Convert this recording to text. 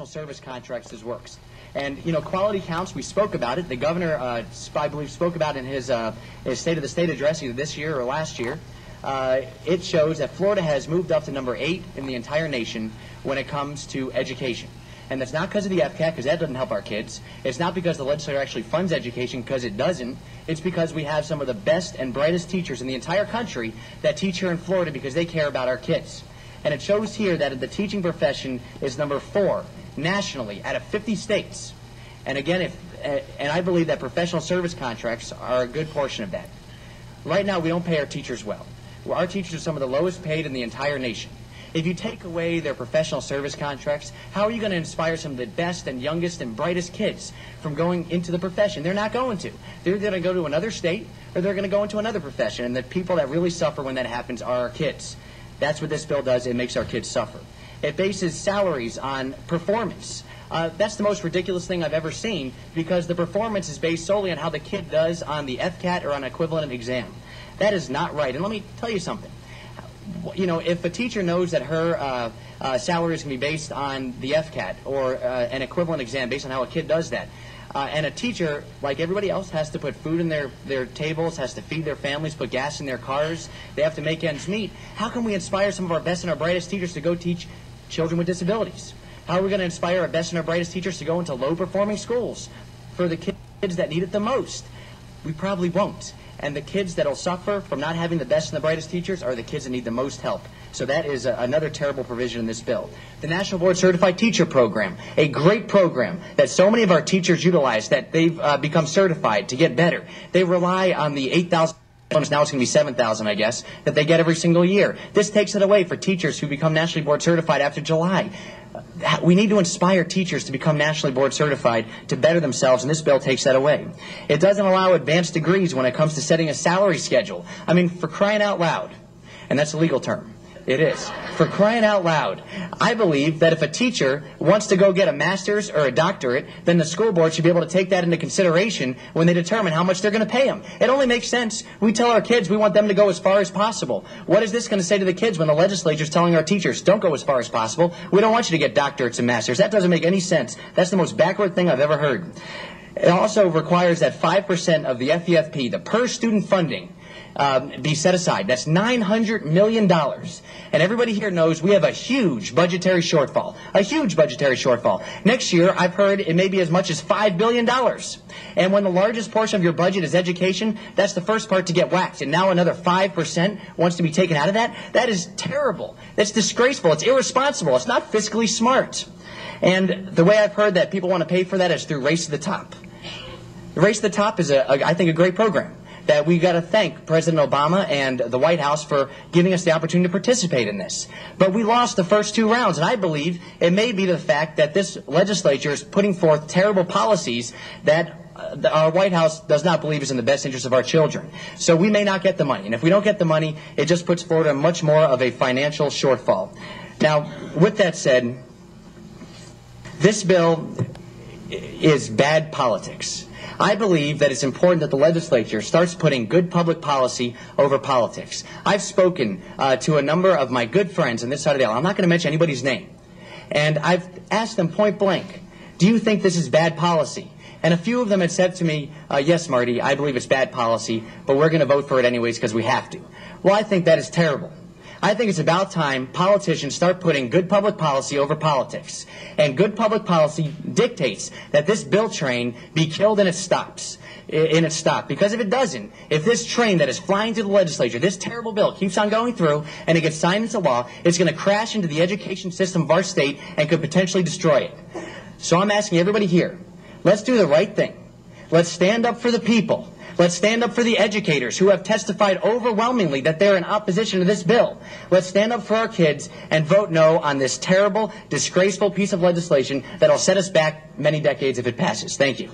Service contracts as works. And, quality counts, we spoke about it. The governor, I believe, spoke about it in his State of the State address either this year or last year. It shows that Florida has moved up to number 8 in the entire nation when it comes to education. And that's not because of the FCAT, because that doesn't help our kids. It's not because the legislature actually funds education, because it doesn't. It's because we have some of the best and brightest teachers in the entire country that teach here in Florida because they care about our kids. And it shows here that the teaching profession is number 4 nationally out of 50 states. And again, and I believe that professional service contracts are a good portion of that. Right now, we don't pay our teachers well. Our teachers are some of the lowest paid in the entire nation. If you take away their professional service contracts, how are you going to inspire some of the best and youngest and brightest kids from going into the profession? They're not going to. They're going to go to another state or they're going to go into another profession. And the people that really suffer when that happens are our kids. That's what this bill does. It makes our kids suffer. It bases salaries on performance. That's the most ridiculous thing I've ever seen, because the performance is based solely on how the kid does on the FCAT or on an equivalent exam. That is not right. And let me tell you something. If a teacher knows that her salary is going to be based on the FCAT or an equivalent exam based on how a kid does that, and a teacher, like everybody else, has to put food in their tables, has to feed their families, put gas in their cars, they have to make ends meet, how can we inspire some of our best and our brightest teachers to go teach children with disabilities? How are we going to inspire our best and our brightest teachers to go into low-performing schools for the kids that need it the most? We probably won't. And the kids that will suffer from not having the best and the brightest teachers are the kids that need the most help. So that is another terrible provision in this bill. The National Board Certified Teacher Program, a great program that so many of our teachers utilize, that they've become certified to get better. They rely on the 8,000, now it's going to be 7,000, I guess, that they get every single year. This takes it away for teachers who become nationally board certified after July. We need to inspire teachers to become nationally board certified to better themselves, and this bill takes that away. It doesn't allow advanced degrees when it comes to setting a salary schedule. I mean, for crying out loud, and that's a legal term. It is. For crying out loud. I believe that if a teacher wants to go get a master's or a doctorate, then the school board should be able to take that into consideration when they determine how much they're going to pay them. It only makes sense. We tell our kids we want them to go as far as possible. What is this going to say to the kids when the legislature is telling our teachers, don't go as far as possible? We don't want you to get doctorates and masters. That doesn't make any sense. That's the most backward thing I've ever heard. It also requires that 5% of the FEFP, the per-student funding, be set aside. That's $900 million. And everybody here knows we have a huge budgetary shortfall. A huge budgetary shortfall. Next year, I've heard it may be as much as $5 billion. And when the largest portion of your budget is education, that's the first part to get whacked. And now another 5% wants to be taken out of that? That is terrible. That's disgraceful. It's irresponsible. It's not fiscally smart. And the way I've heard that people want to pay for that is through Race to the Top. The Race to the Top is, I think, a great program that we've got to thank President Obama and the White House for giving us the opportunity to participate in this. But we lost the first 2 rounds, and I believe it may be the fact that this legislature is putting forth terrible policies that our White House does not believe is in the best interest of our children. So we may not get the money. And if we don't get the money, it just puts Florida in much more of a financial shortfall. Now, with that said, this bill is bad politics. I believe that it's important that the legislature starts putting good public policy over politics. I've spoken to a number of my good friends on this side of the aisle. I'm not going to mention anybody's name. And I've asked them point blank, do you think this is bad policy? And a few of them had said to me, yes, Marty, I believe it's bad policy, but we're going to vote for it anyways because we have to. Well, I think that is terrible. I think it's about time politicians start putting good public policy over politics. And good public policy dictates that this bill train be killed in its stops. Because if it doesn't, if this train that is flying through the legislature, this terrible bill keeps on going through and it gets signed into law, it's going to crash into the education system of our state and could potentially destroy it. So I'm asking everybody here, let's do the right thing. Let's stand up for the people. Let's stand up for the educators who have testified overwhelmingly that they're in opposition to this bill. Let's stand up for our kids and vote no on this terrible, disgraceful piece of legislation that will set us back many decades if it passes. Thank you.